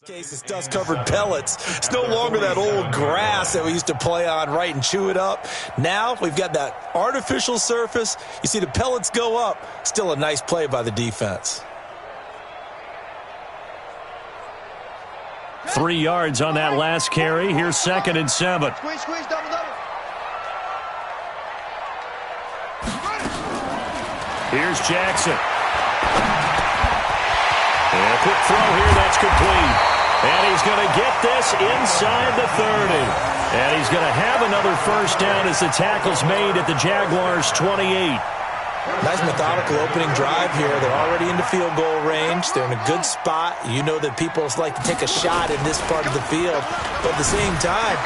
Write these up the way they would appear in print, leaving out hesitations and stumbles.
Case is dust-covered pellets. It's no longer that old grass that we used to play on, right, and chew it up. Now we've got that artificial surface. You see the pellets go up. Still a nice play by the defense. 3 yards on that last carry. Here's 2nd and 7. Squeeze, double. Here's Jackson. And a quick throw here, that's complete. And he's going to get this inside the 30. And he's going to have another first down as the tackle's made at the Jaguars' 28. Nice methodical opening drive here. They're already into field goal range. They're in a good spot. You know that people like to take a shot in this part of the field. But at the same time,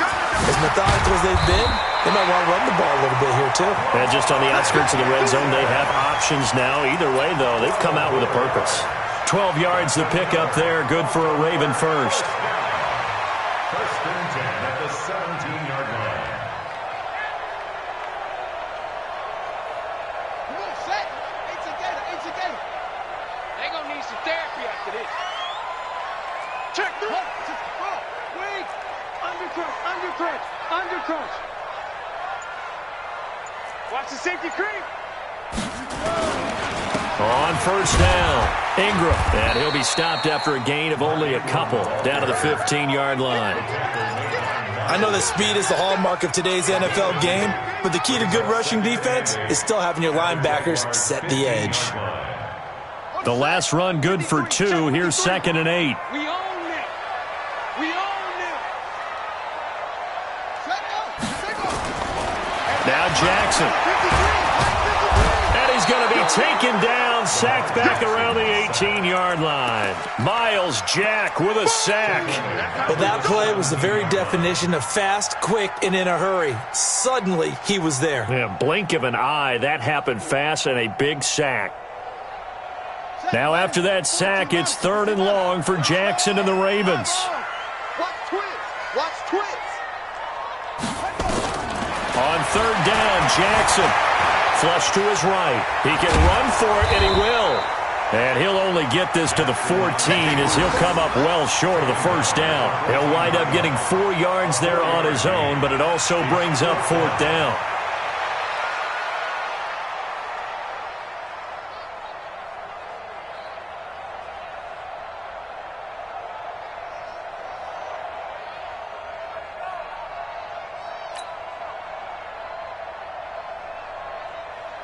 as methodical as they've been, they might want to run the ball a little bit here too. And just on the outskirts of the red zone, they have options now. Either way, though, they've come out with a purpose. 12 yards the pickup there. Good for a Raven first. First and 10 at the 17-yard line. Come on, set. Ain't together. They gonna need some therapy after this. Check this. Wait. Undercrunch. Watch the safety creep. On first down, Ingram. And he'll be stopped after a gain of only a couple down to the 15-yard line. I know that speed is the hallmark of today's NFL game, but the key to good rushing defense is still having your linebackers set the edge. The last run good for 2. Here's 2nd and 8. We own them. Now Jackson. And he's going to be taken down, sacked back around the 18-yard line. Miles Jack with a sack. But that play was the very definition of fast, quick, and in a hurry. Suddenly, he was there. Yeah, blink of an eye, that happened fast, and a big sack. Now after that sack, it's 3rd and long for Jackson and the Ravens. Watch twist. On 3rd down, Jackson. Flush to his right. He can run for it, and he will. And he'll only get this to the 14 as he'll come up well short of the first down. He'll wind up getting 4 yards there on his own, but it also brings up 4th down.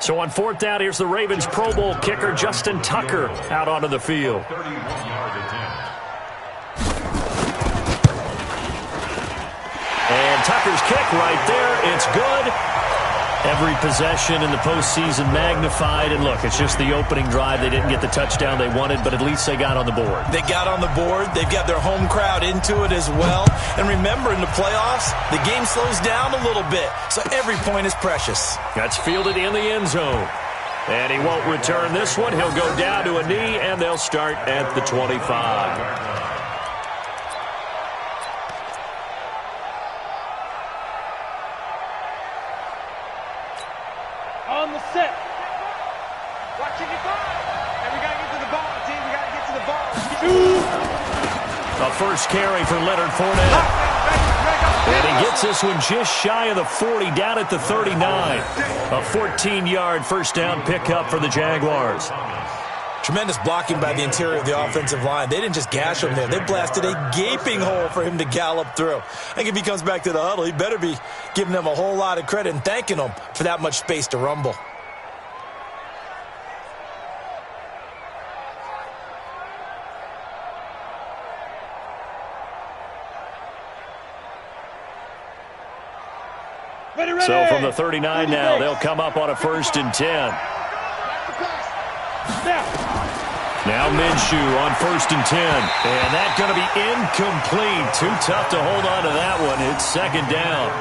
So on 4th down, here's the Ravens Pro Bowl kicker, Justin Tucker, out onto the field. 31-yard attempt. And Tucker's kick right there. It's good. Every possession in the postseason magnified. And look, it's just the opening drive. They didn't get the touchdown they wanted, but at least they got on the board. They got on the board. They've got their home crowd into it as well. And remember, in the playoffs, the game slows down a little bit. So every point is precious. That's fielded in the end zone. And he won't return this one. He'll go down to a knee, and they'll start at the 25. On the set. Watching it go. And we got to get to the ball, team. We got to get to the ball. A first carry for Leonard Fournette. And he gets this one just shy of the 40, down at the 39. A 14-yard first down pickup for the Jaguars. Tremendous blocking by the interior of the offensive line. They didn't just gash him there. They blasted a gaping hole for him to gallop through. I think if he comes back to the huddle, he better be giving them a whole lot of credit and thanking them for that much space to rumble. So from the 39 now, they'll come up on a 1st and 10. Now Minshew on 1st and 10. And that's going to be incomplete. Too tough to hold on to that one. It's 2nd down.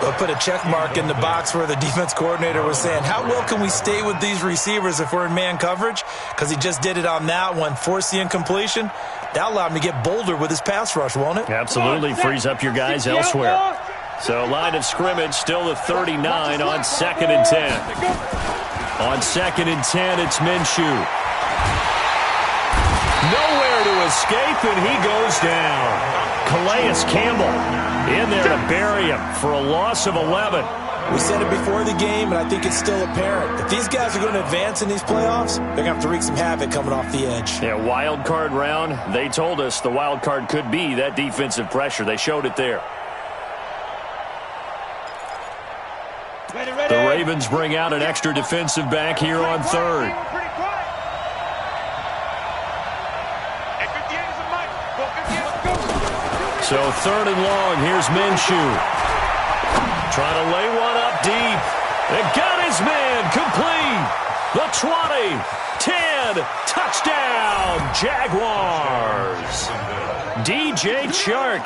They'll put a check mark in the box where the defense coordinator was saying, how well can we stay with these receivers if we're in man coverage? Because he just did it on that one. Force the incompletion. That'll allow him to get bolder with his pass rush, won't it? Absolutely. Frees up your guys elsewhere. So line of scrimmage still the 39 on 2nd and 10. On 2nd and 10, it's Minshew. Nowhere to escape, and he goes down. Calais Campbell in there to bury him for a loss of 11. We said it before the game, and I think it's still apparent. If these guys are going to advance in these playoffs, they're going to have to wreak some havoc coming off the edge. Yeah, wild card round. They told us the wild card could be that defensive pressure. They showed it there. The Ravens bring out an extra defensive back here on third. So third and long, here's Minshew. Trying to lay one up deep. It got his man complete. The 20, 10, touchdown, Jaguars. DJ Chark,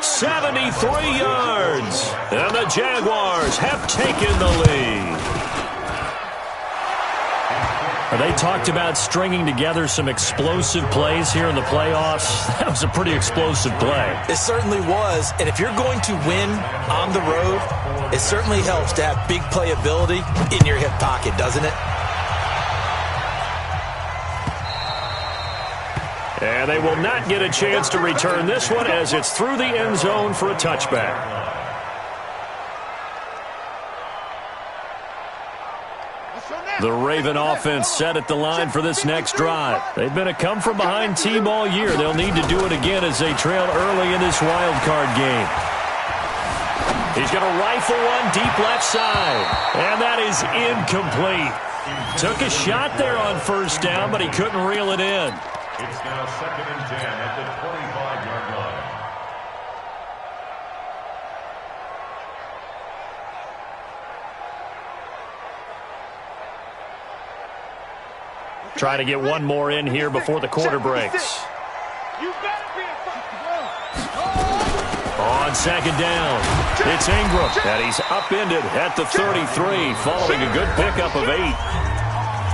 73 yards. And the Jaguars have taken the lead. They talked about stringing together some explosive plays here in the playoffs. That was a pretty explosive play. It certainly was. And if you're going to win on the road, it certainly helps to have big playability in your hip pocket, doesn't it? And they will not get a chance to return this one as it's through the end zone for a touchback. The Raven offense set at the line for this next drive. They've been a come-from-behind team all year. They'll need to do it again as they trail early in this wild card game. He's going to rifle one deep left side. And that is incomplete. Took a shot there on first down, but he couldn't reel it in. It's now 2nd and 10 at the 25-yard line. Trying to get one more in here before the quarter breaks. On second down, it's Ingram, and he's upended at the 33, following a good pickup of 8.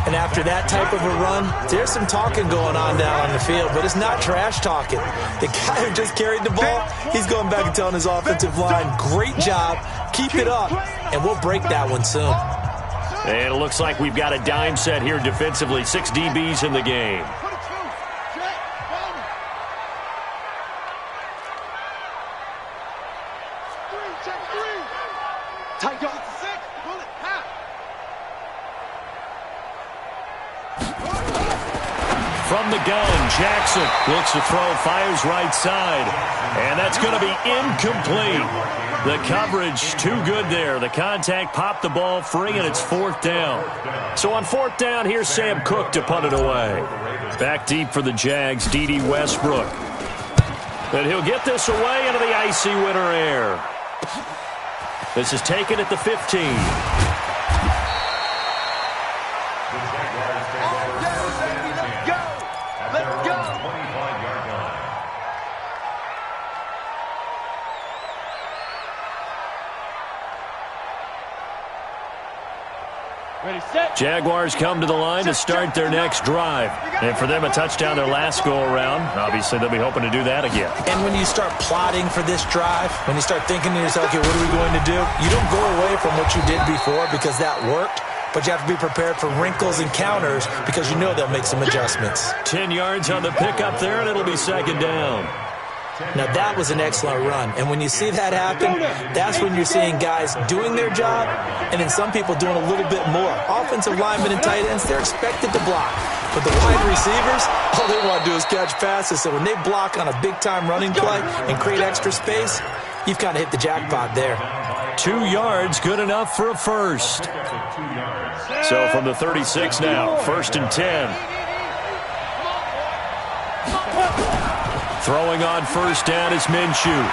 And after that type of a run, there's some talking going on down on the field, but it's not trash talking. The guy who just carried the ball, he's going back and telling his offensive line, great job, keep it up, and we'll break that one soon. And it looks like we've got a dime set here defensively. 6 DBs in the game. From the gun, Jackson looks to throw, fires right side. And that's going to be incomplete. The coverage too good there. The contact popped the ball free, and it's 4th down. So on 4th down, here's Sam Cook to punt it away. Back deep for the Jags, D.D. Westbrook. And he'll get this away into the icy winter air. This is taken at the 15. Jaguars come to the line to start their next drive. And for them, a touchdown their last go-around. Obviously, they'll be hoping to do that again. And when you start plotting for this drive, when you start thinking to yourself, okay, what are we going to do? You don't go away from what you did before because that worked, but you have to be prepared for wrinkles and counters because you know they'll make some adjustments. 10 yards on the pickup there, and it'll be 2nd down. Now, that was an excellent run. And when you see that happen, that's when you're seeing guys doing their job and then some people doing a little bit more. Offensive linemen and tight ends, they're expected to block. But the wide receivers, all they want to do is catch passes. So when they block on a big-time running play and create extra space, you've kind of hit the jackpot there. 2 yards, good enough for a first. So from the 36 now, 1st and 10. Throwing on first down is Minshew.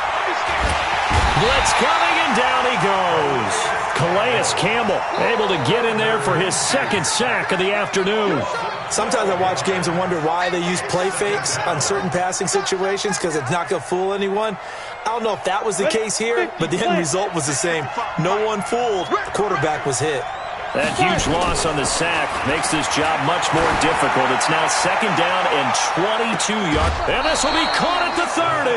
Blitz coming, and down he goes. Calais Campbell able to get in there for his 2nd sack of the afternoon. Sometimes I watch games and wonder why they use play fakes on certain passing situations because it's not going to fool anyone. I don't know if that was the case here, but the end result was the same. No one fooled. The quarterback was hit. That huge loss on the sack makes this job much more difficult. It's now 2nd down and 22 yards. And this will be caught at the 30.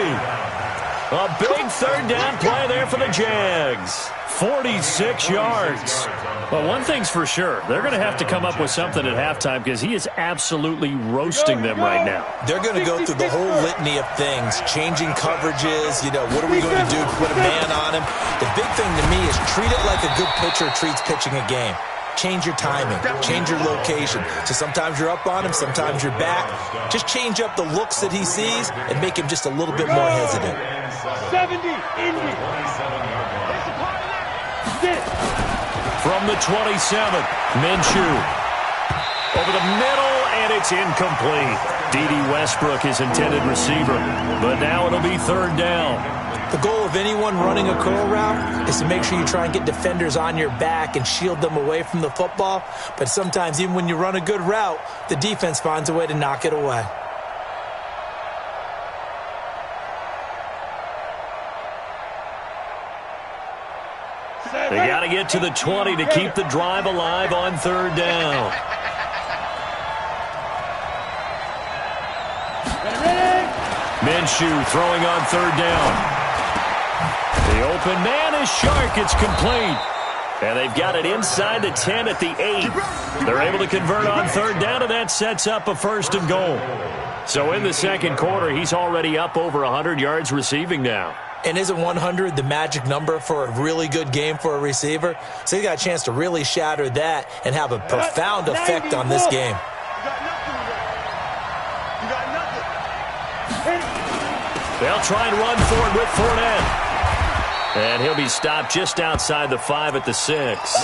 A big 3rd down play there for the Jags. 46 yards. Well, one thing's for sure. They're going to have to come up with something at halftime because he is absolutely roasting them right now. They're going to go through the whole litany of things, changing coverages, what are we going to do? Put a man on him. The big thing to me is treat it like a good pitcher treats pitching a game. Change your timing, change your location. So sometimes you're up on him, sometimes you're back. Just change up the looks that he sees and make him just a little bit more hesitant. 70, Indy. From the 27, Minshew. Over the middle, and it's incomplete. D.D. Westbrook is intended receiver, but now it'll be third down. The goal of anyone running a curl route is to make sure you try and get defenders on your back and shield them away from the football. But sometimes, even when you run a good route, the defense finds a way to knock it away. They got to get to the 20 to keep the drive alive on third down. Minshew throwing on third down. The open man is Shark. It's complete. And they've got it inside the 10 at the 8. They're able to convert on third down, and that sets up a first and goal. So in the second quarter, he's already up over 100 yards receiving now. And isn't 100 the magic number for a really good game for a receiver? So he got a chance to really shatter that and have a profound effect on this game. They'll try and run forward with Fournette. And he'll be stopped just outside the 5 at the 6.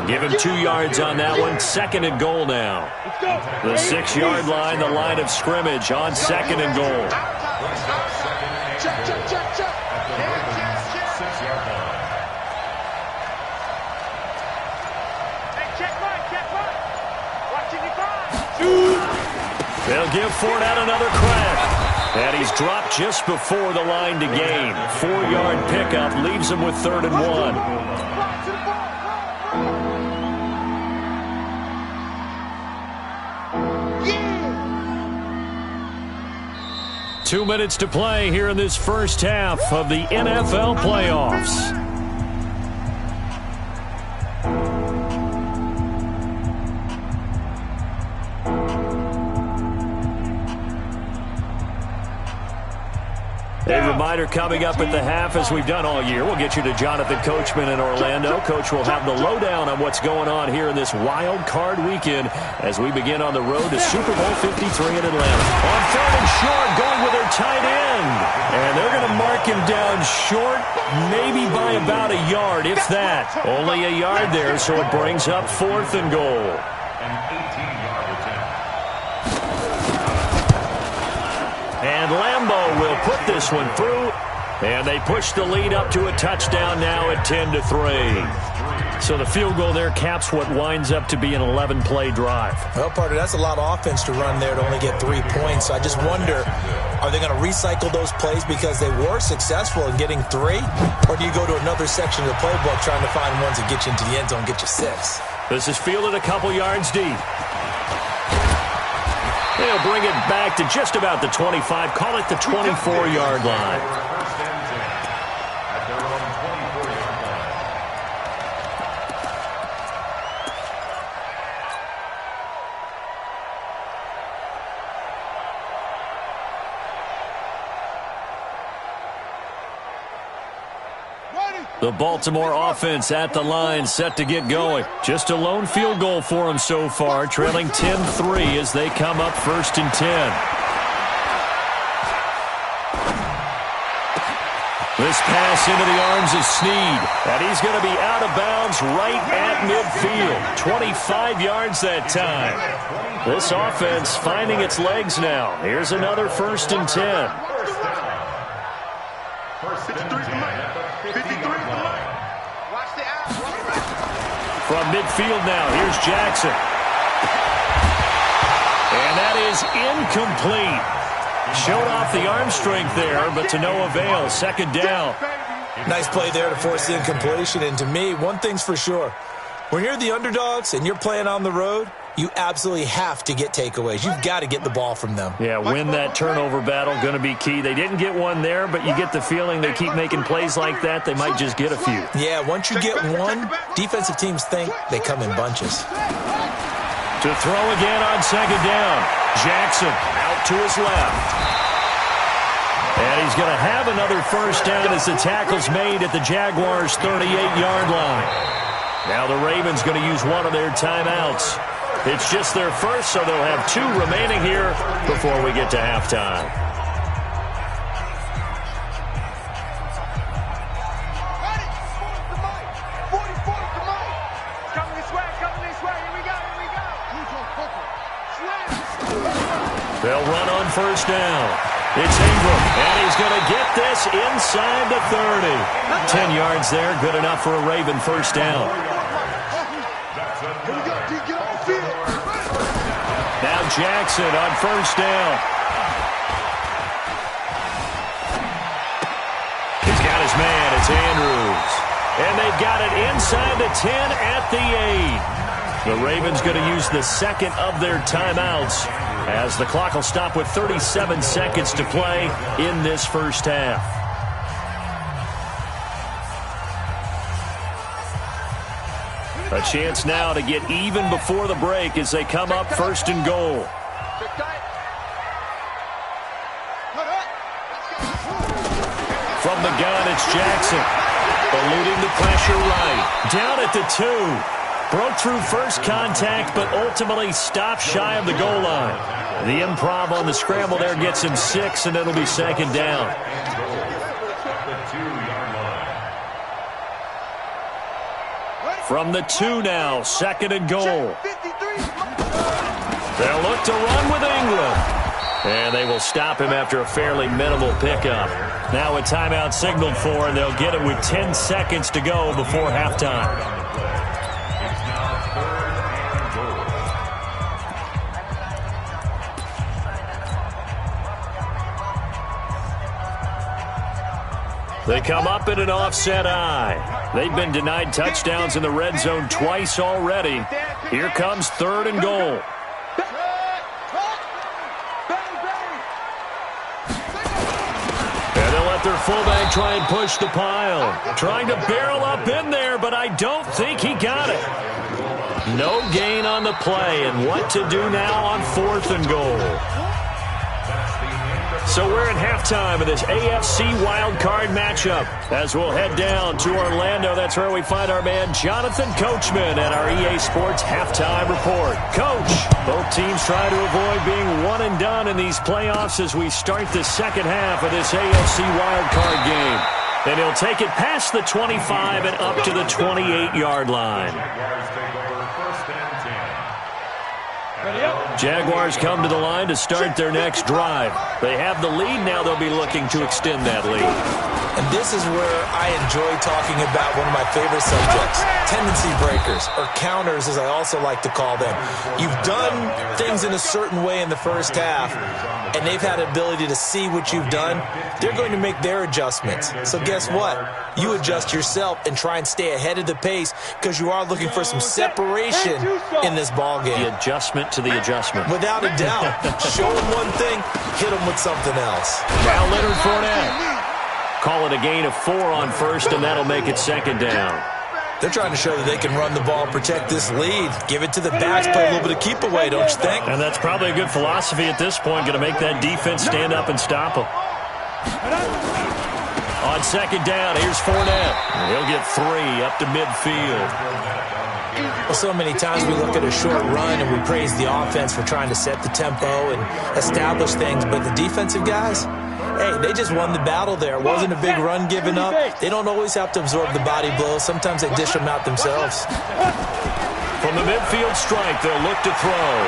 Give him 2 yards on that one. Second and goal now. The 6-yard line, the line of scrimmage on second and goal. They'll give Fournette another crack. And he's dropped just before the line to gain. 4-yard pickup leaves him with third and 1. Yeah. 2 minutes to play here in this first half of the NFL playoffs. A reminder coming up at the half, as we've done all year. We'll get you to Jonathan Coachman in Orlando. Coach will have the lowdown on what's going on here in this wild card weekend as we begin on the road to Super Bowl 53 in Atlanta. On third and short, going with their tight end. And they're going to mark him down short, maybe by about a yard, if that. Only a yard there, so it brings up fourth and goal. And Lambeau will put this one through, and they push the lead up to a touchdown now at 10-3. So the field goal there caps what winds up to be an 11-play drive. Well, partner, that's a lot of offense to run there to only get 3 points. So I just wonder, are they going to recycle those plays because they were successful in getting 3? Or do you go to another section of the playbook trying to find ones that get you into the end zone, get you 6? This is fielded a couple yards deep. They'll bring it back to just about the 25. Call it the 24-yard line. The Baltimore offense at the line, set to get going. Just a lone field goal for them so far, trailing 10-3 as they come up first and 10. This pass into the arms of Snead, and he's going to be out of bounds right at midfield. 25 yards that time. This offense finding its legs now. Here's another first and 10. From midfield now, here's Jackson. And that is incomplete. Showed off the arm strength there, but to no avail. Second down. Nice play there to force the incompletion. And to me, one thing's for sure. When you're the underdogs and you're playing on the road, you absolutely have to get takeaways. You've got to get the ball from them. Yeah, win that turnover battle, going to be key. They didn't get one there, but you get the feeling they keep making plays like that, they might just get a few. Yeah, once you get one, defensive teams think they come in bunches. To throw again on second down. Jackson out to his left. And he's going to have another first down as the tackle's made at the Jaguars' 38-yard line. Now the Ravens going to use one of their timeouts. It's just their first, so they'll have 2 remaining here before we get to halftime. They'll run on first down. It's Ingram, and he's going to get this inside the 30. 10 yards there, good enough for a Raven first down. Now Jackson on first down. He's got his man. It's Andrews. And they've got it inside the 10 at the 8. The Ravens going to use the second of their timeouts as the clock will stop with 37 seconds to play in this first half. A chance now to get even before the break as they come up first and goal. From the gun, it's Jackson. Eluding the pressure right. Down at the 2. Broke through first contact, but ultimately stopped shy of the goal line. The improv on the scramble there gets him 6, and it'll be second down. From the 2 now, second and goal. They'll look to run with Ingram. And they will stop him after a fairly minimal pickup. Now a timeout signaled for, and they'll get it with 10 seconds to go before halftime. They come up in an offset eye. They've been denied touchdowns in the red zone twice already. Here comes third and goal. And they'll let their fullback try and push the pile. Trying to barrel up in there, but I don't think he got it. No gain on the play, and what to do now on fourth and goal. So we're at halftime of this AFC wildcard matchup. As we'll head down to Orlando, that's where we find our man Jonathan Coachman at our EA Sports Halftime Report. Coach, both teams try to avoid being one and done in these playoffs as we start the second half of this AFC wildcard game. And he'll take it past the 25 and up to the 28-yard line. Jaguars come to the line to start their next drive. They have the lead. Now they'll be looking to extend that lead. And this is where I enjoy talking about one of my favorite subjects, tendency breakers, or counters as I also like to call them. You've done things in a certain way in the first half, and they've had the ability to see what you've done. They're going to make their adjustments. So guess what? You adjust yourself and try and stay ahead of the pace because you are looking for some separation in this ball game. The adjustment to the adjustment. Without a doubt. Show them one thing, hit them with something else. Now Leonard Fournette. Call it a gain of 4 on first, and that'll make it second down. They're trying to show that they can run the ball, protect this lead. Give it to the backs, play a little bit of keep away, don't you think? And that's probably a good philosophy at this point, going to make that defense stand up and stop them. On second down, here's Fournette. He'll get 3 up to midfield. Well, so many times we look at a short run and we praise the offense for trying to set the tempo and establish things, but the defensive guys, hey, they just won the battle there. It wasn't a big run given up. They don't always have to absorb the body blows. Sometimes they dish them out themselves. From the midfield stripe, they'll look to throw.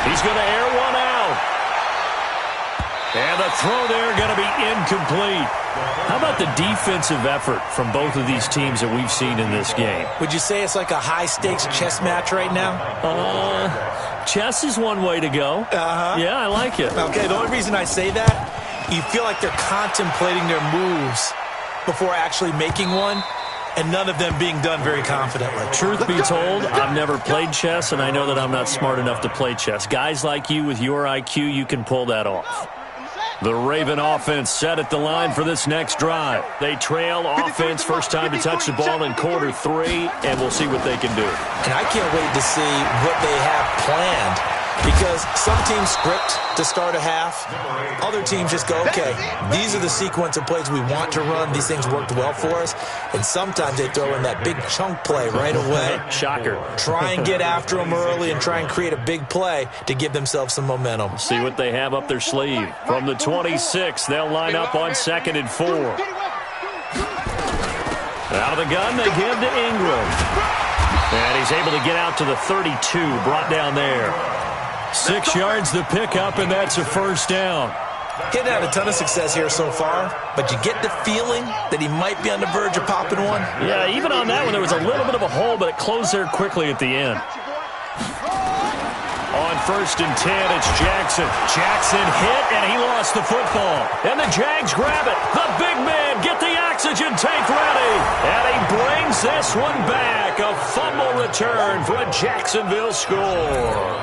He's going to air one out. And the throw there going to be incomplete. How about the defensive effort from both of these teams that we've seen in this game? Would you say it's like a high-stakes chess match right now? Chess is one way to go. Yeah, I like it. Okay, the only reason I say that, you feel like they're contemplating their moves before actually making one. and none of them being done very confidently. Truth be told, I've never played chess, and I know that I'm not smart enough to play chess. Guys like you with your IQ, you can pull that off. The Raven offense set at the line for this next drive. They trail offense, first time to touch the ball in quarter 3, and we'll see what they can do. And I can't wait to see what they have planned, because some teams script to start a half. Other teams just go, okay, these are the sequence of plays we want to run. These things worked well for us. And sometimes they throw in that big chunk play right away. Shocker. Try and get after them early and try and create a big play to give themselves some momentum. See what they have up their sleeve. From the 26, they'll line up on 2nd and 4. Out of the gun, they give to Ingram. And he's able to get out to the 32, brought down there. 6 yards the pickup, and that's a first down. He hadn't had a ton of success here so far, but you get the feeling that he might be on the verge of popping one. Yeah, even on that one, there was a little bit of a hole, but it closed there quickly at the end. On 1st and 10, it's Jackson. Jackson hit, and he lost the football. And the Jags grab it. The big man, get the oxygen tank ready. And he brings this one back. A fumble return for a Jacksonville score.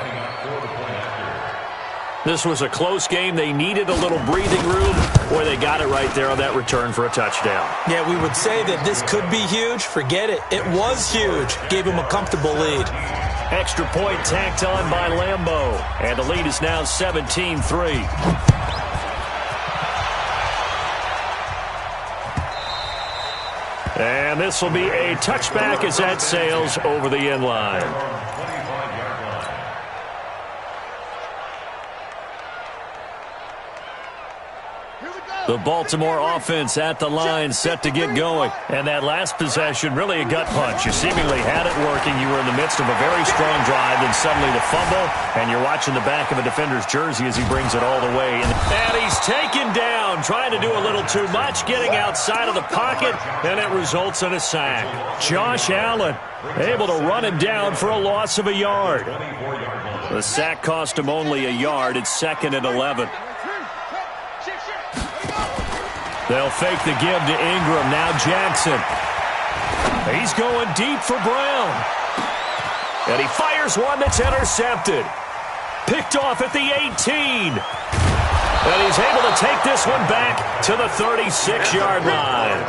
This was a close game. They needed a little breathing room, or they got it right there on that return for a touchdown. Yeah, we would say that this could be huge. Forget it. It was huge. Gave him a comfortable lead. Extra point tacked on by Lambeau. And the lead is now 17-3. And this will be a touchback as that sails over the end line. The Baltimore offense at the line, set to get going. And that last possession, really a gut punch. You seemingly had it working. You were in the midst of a very strong drive, then suddenly the fumble, and you're watching the back of a defender's jersey as he brings it all the way. And he's taken down, trying to do a little too much, getting outside of the pocket, and it results in a sack. Josh Allen able to run him down for a loss of a yard. The sack cost him only a yard. It's 2nd and 11. They'll fake the give to Ingram. Now Jackson. He's going deep for Brown. And he fires one that's intercepted. Picked off at the 18. And he's able to take this one back to the 36-yard line.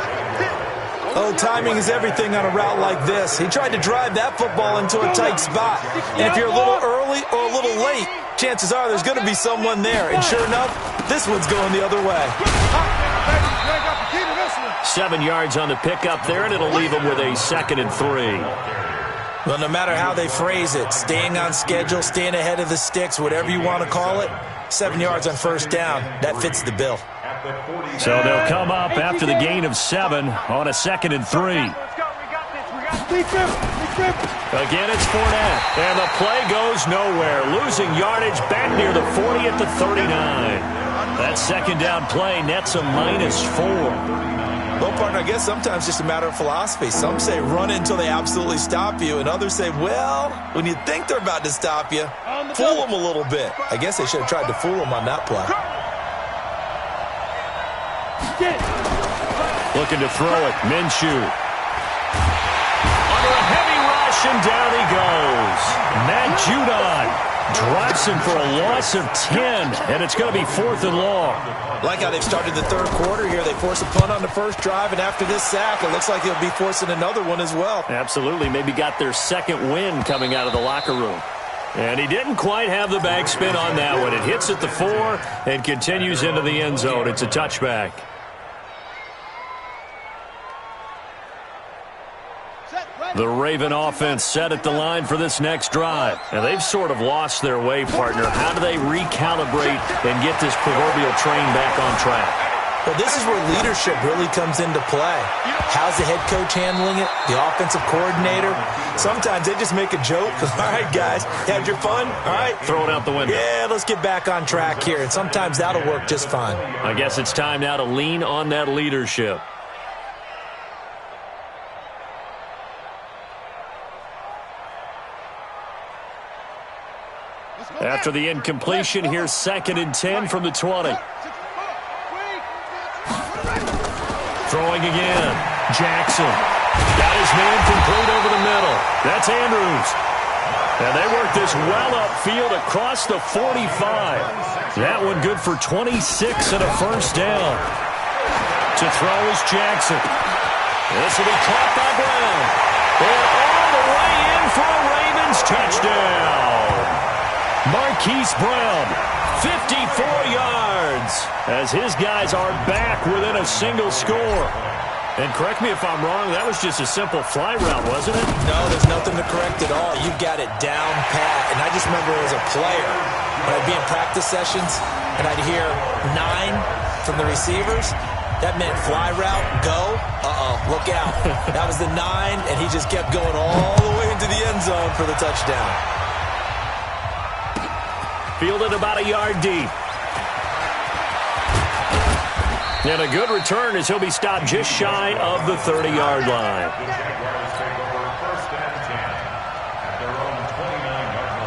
Oh, timing is everything on a route like this. He tried to drive that football into a tight spot. And if you're a little early or a little late, chances are there's going to be someone there. And sure enough, this one's going the other way. 7 yards on the pickup there, and it'll leave him with a 2nd and 3. Well, no matter how they phrase it, staying on schedule, staying ahead of the sticks, whatever you want to call it, 7 yards on first down, that fits the bill. So they'll come up after the gain of 7 on a 2nd and 3. Again, it's Fournette, and the play goes nowhere. Losing yardage back near the 40 at the 39. That second down play nets a -4. Well, partner, I guess sometimes it's just a matter of philosophy. Some say run it until they absolutely stop you, and others say, well, when you think they're about to stop you, fool them a little bit. I guess they should have tried to fool them on that play. Looking to throw it, Minshew. Under a heavy rush, and down he goes. Matt Judon drops him for a loss of 10, and it's going to be 4th and long. Like how they've started the third quarter here. They force a punt on the first drive, and after this sack, it looks like they'll be forcing another one as well. Absolutely. Maybe got their second win coming out of the locker room. And he didn't quite have the backspin on that one. It hits at the 4 and continues into the end zone. It's a touchback. The Raven offense set at the line for this next drive. And they've sort of lost their way, partner. How do they recalibrate and get this proverbial train back on track? Well, this is where leadership really comes into play. How's the head coach handling it? The offensive coordinator? Sometimes they just make a joke. All right, guys, had your fun? All right. Throw it out the window. Yeah, let's get back on track here. And sometimes that'll work just fine. I guess it's time now to lean on that leadership. After the incompletion, here's 2nd and 10 from the 20. Throwing again. Jackson. Got his man complete over the middle. That's Andrews. And they work this well upfield across the 45. That one good for 26 and a first down. To throw is Jackson. This will be caught by Brown. And all the way in for a Ravens touchdown. Marquise Brown, 54 yards, as his guys are back within a single score. And correct me if I'm wrong, that was just a simple fly route, wasn't it? No, there's nothing to correct at all. You've got it down pat. And I just remember as a player, when I'd be in practice sessions, and I'd hear 9 from the receivers, that meant fly route, go, look out. That was the 9, and he just kept going all the way into the end zone for the touchdown. Fielded about a yard deep. And a good return as he'll be stopped just shy of the 30-yard line. Jaguars take over first and 10 at their own 29-yard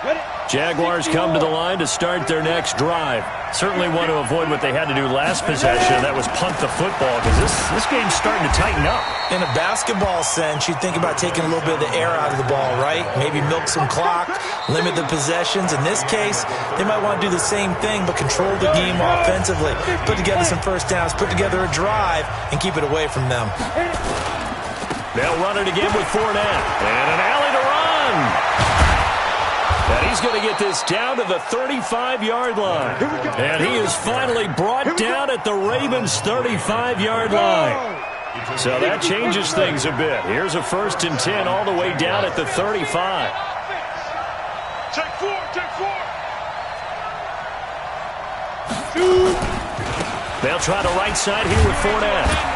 line. Jaguars come to the line to start their next drive. Certainly want to avoid what they had to do last possession. That was punt the football, because this game's starting to tighten up. In a basketball sense, you think about taking a little bit of the air out of the ball, right? Maybe milk some clock, limit the possessions. In this case, they might want to do the same thing, but control the game offensively. Put together some first downs, put together a drive, and keep it away from them. They'll run it again with Fournette. And an alley to run. And he's going to get this down to the 35-yard line. And he is finally brought down at the Ravens' 35-yard line. So that changes things a bit. Here's a 1st and 10 all the way down at the 35. Take 4, take 4. They'll try the right side here with Fournette.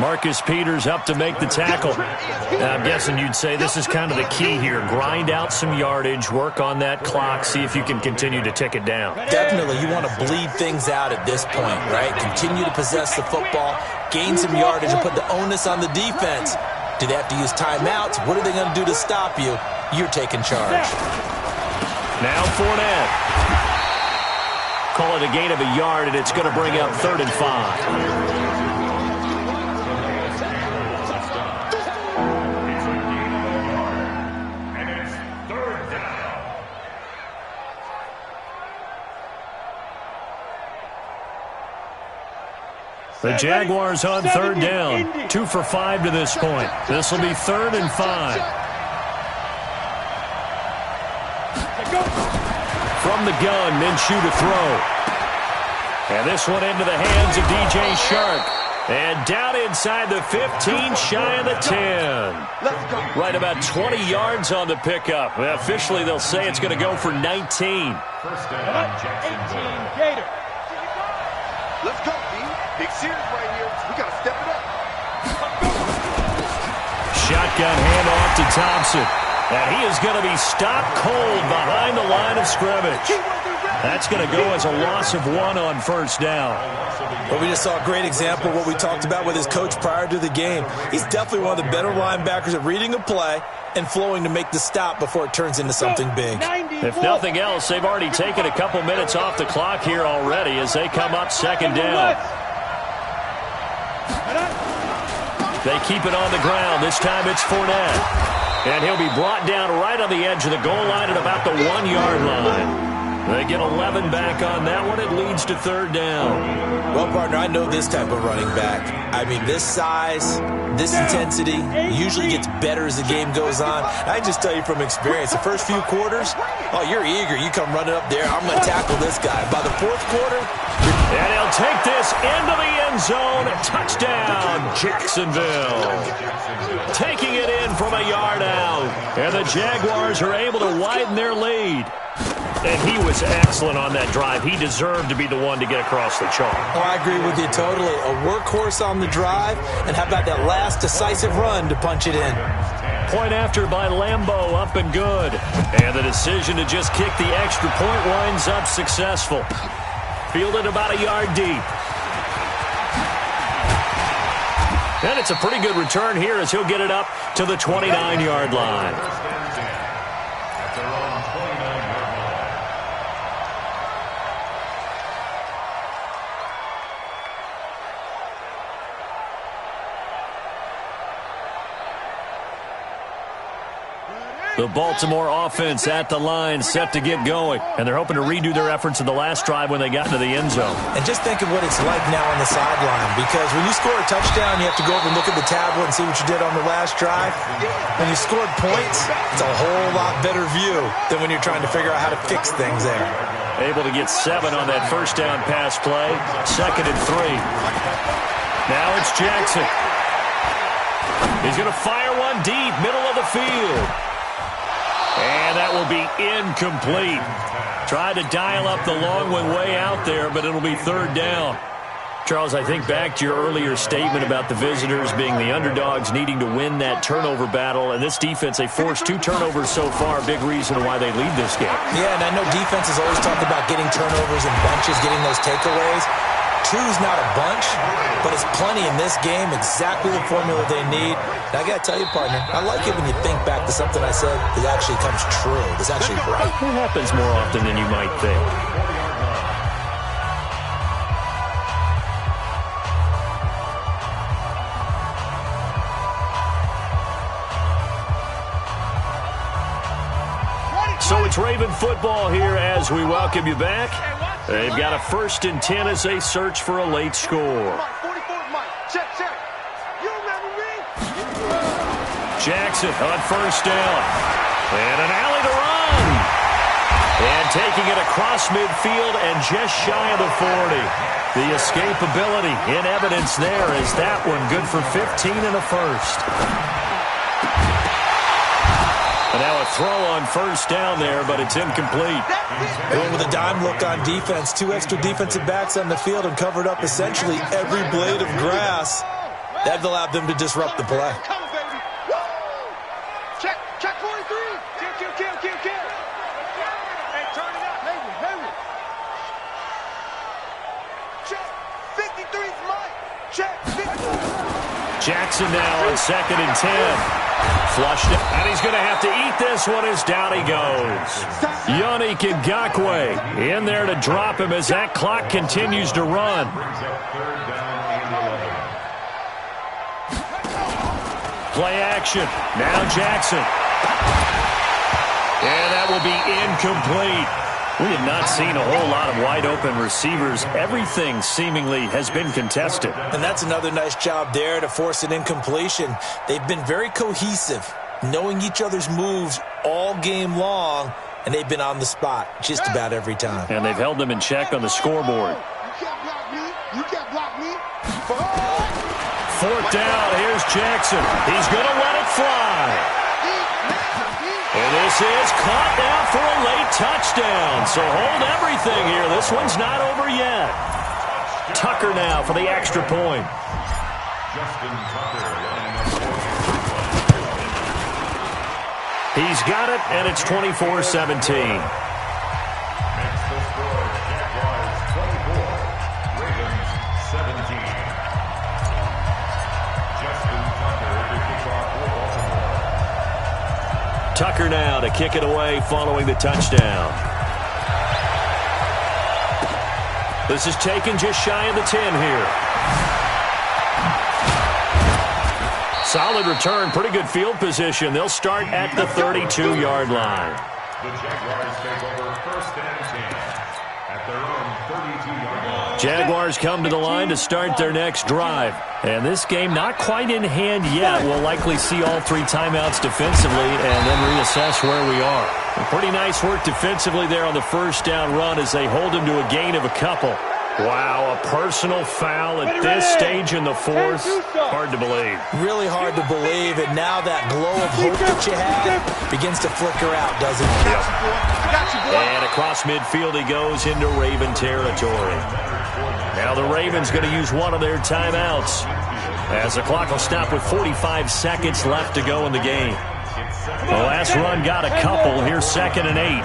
Marcus Peters up to make the tackle. Now, I'm guessing you'd say this is kind of the key here. Grind out some yardage, work on that clock, see if you can continue to tick it down. Definitely, you want to bleed things out at this point, right? Continue to possess the football, gain some yardage, and put the onus on the defense. Do they have to use timeouts? What are they going to do to stop you? You're taking charge. Now Fournette. Call it a gain of a yard, and it's going to bring up 3rd and 5. The Jaguars on 3rd down. 2 for 5 to this point. This will be 3rd and 5. From the gun, Minshew to throw. And this one into the hands of DJ Shark. And down inside the 15, shy of the 10. Right about 20 yards on the pickup. Well, officially, they'll say it's going to go for 19. First down, Jacksonville. Gator. Let's go, B. Big series right here. We got to step it up. Shotgun handoff to Thompson. And he is going to be stopped cold behind the line of scrimmage. That's going to go as a loss of 1 on 1st down. Well, we just saw a great example of what we talked about with his coach prior to the game. He's definitely one of the better linebackers at reading a play and flowing to make the stop before it turns into something big. If nothing else, they've already taken a couple minutes off the clock here already as they come up 2nd down. They keep it on the ground. This time it's Fournette. And he'll be brought down right on the edge of the goal line at about the 1-yard line. They get 11 back on that one. It leads to 3rd down. Well, partner, I know this type of running back. I mean, this size, this intensity usually gets better as the game goes on. I just tell you from experience, the first few quarters, oh, you're eager. You come running up there. I'm going to tackle this guy. By the 4th quarter, and he'll take this into the end zone. Touchdown, Jacksonville. Taking it in from a yard out. And the Jaguars are able to widen their lead. And he was excellent on that drive. He deserved to be the one to get across the chalk. Oh, I agree with you totally. A workhorse on the drive. And how about that last decisive run to punch it in? Point after by Lambeau, up and good. And the decision to just kick the extra point winds up successful. Fielded about a yard deep. And it's a pretty good return here as he'll get it up to the 29-yard line. The Baltimore offense at the line, set to get going. And they're hoping to redo their efforts in the last drive when they got into the end zone. And just think of what it's like now on the sideline, because when you score a touchdown, you have to go over and look at the tablet and see what you did on the last drive. When you scored points, it's a whole lot better view than when you're trying to figure out how to fix things there. Able to get 7 on that first down pass play. 2nd and 3. Now it's Jackson. He's going to fire one deep, middle of the field. And that will be incomplete. Tried to dial up the long one way out there, but it'll be 3rd down. Charles, I think back to your earlier statement about the visitors being the underdogs needing to win that turnover battle. And this defense, they forced 2 turnovers so far. Big reason why they lead this game. Yeah, and I know defenses always talk about getting turnovers and bunches, getting those takeaways. 2's not a bunch, but it's plenty in this game, exactly the formula they need. And I got to tell you, partner, I like it when you think back to something I said that actually comes true, that's actually right. It happens more often than you might think. So it's Raven football here as we welcome you back. They've got a 1st and 10 as they search for a late score. Jackson on 1st down. And an alley to run. And taking it across midfield and just shy of the 40. The escapability in evidence there is that one good for 15 and a 1st. And now a throw on 1st down there, but it's incomplete. Going with a dime look on defense. 2 extra defensive backs on the field and covered up essentially every blade of grass. That allowed them to disrupt the play. Come on, baby. Check 43. Kill. Hey, turn it up. Hey. Check. 53's mine. Check. 53. Jackson now on 2nd and 10. Flushed it, and he's going to have to eat this one as down he goes. Yannick Ngakoue in there to drop him as that clock continues to run. Play action. Now Jackson. And that will be incomplete. We have not seen a whole lot of wide-open receivers. Everything seemingly has been contested. And that's another nice job there to force an incompletion. They've been very cohesive, knowing each other's moves all game long, and they've been on the spot just about every time. And they've held them in check on the scoreboard. You can't block me. 4th down, here's Jackson. He's going to let it fly. And this is caught now for a late touchdown. So hold everything here. This one's not over yet. Tucker now for the extra point. He's got it, and it's 24-17. Tucker now to kick it away following the touchdown. This is taken just shy of the 10 here. Solid return, pretty good field position. They'll start at the 32-yard line. The Jaguars take over 1st and 10 at their own 32-yard line. Jaguars come to the line to start their next drive. And this game not quite in hand yet. We'll likely see all 3 timeouts defensively and then reassess where we are. Pretty nice work defensively there on the 1st down run as they hold him to a gain of a couple. Wow, a personal foul at this stage in the 4th. Hard to believe. Really hard to believe, and now that glow of hope that you had begins to flicker out, doesn't it? Yep. And across midfield he goes into Raven territory. Now the Ravens going to use one of their timeouts as the clock will stop with 45 seconds left to go in the game. The last run got a couple. Here's 2nd and 8.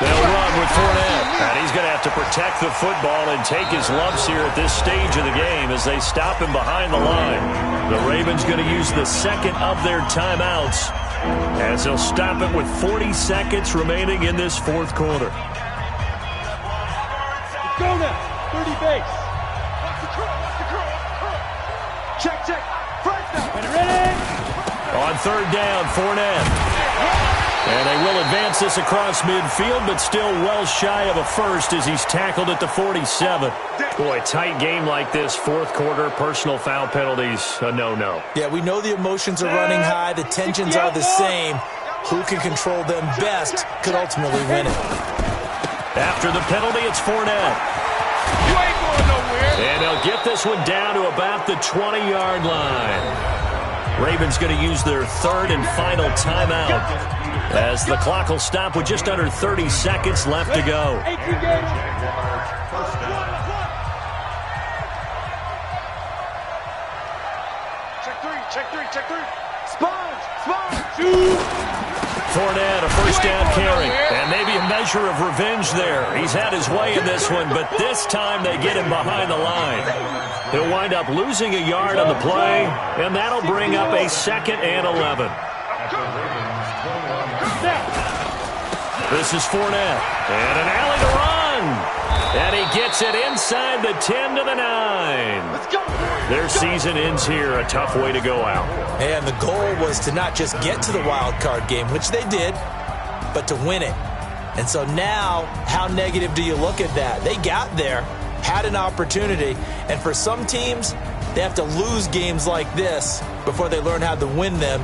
They'll run with Fournette, and he's going to have to protect the football and take his lumps here at this stage of the game as they stop him behind the line. The Ravens going to use the 2nd of their timeouts as they'll stop it with 40 seconds remaining in this 4th quarter. Let's go now. 30 base. Watch the curl. Check. First down. Ready? On third down, Fournette. And they will advance this across midfield, but still well shy of a first as he's tackled at the 47. Boy, tight game like this, fourth quarter, personal foul penalties, a no-no. Yeah, we know the emotions are running high. The tensions are the same. Who can control them best could ultimately win it. After the penalty, it's Fournette. You ain't going nowhere. And they'll get this one down to about the 20-yard line. Ravens going to use their third and final timeout as the clock will stop with just under 30 seconds left to go. Check three. Fournette, a first down carry, and maybe a measure of revenge there. He's had his way in this one, but this time they get him behind the line. He'll wind up losing a yard on the play, and that'll bring up a 2nd and 11. This is Fournette, and an alley to run. And he gets it inside the 10 to the 9. Let's go. Their season ends here, a tough way to go out. And the goal was to not just get to the wild card game, which they did, but to win it. And so now, how negative do you look at that? They got there, had an opportunity, and for some teams, they have to lose games like this before they learn how to win them.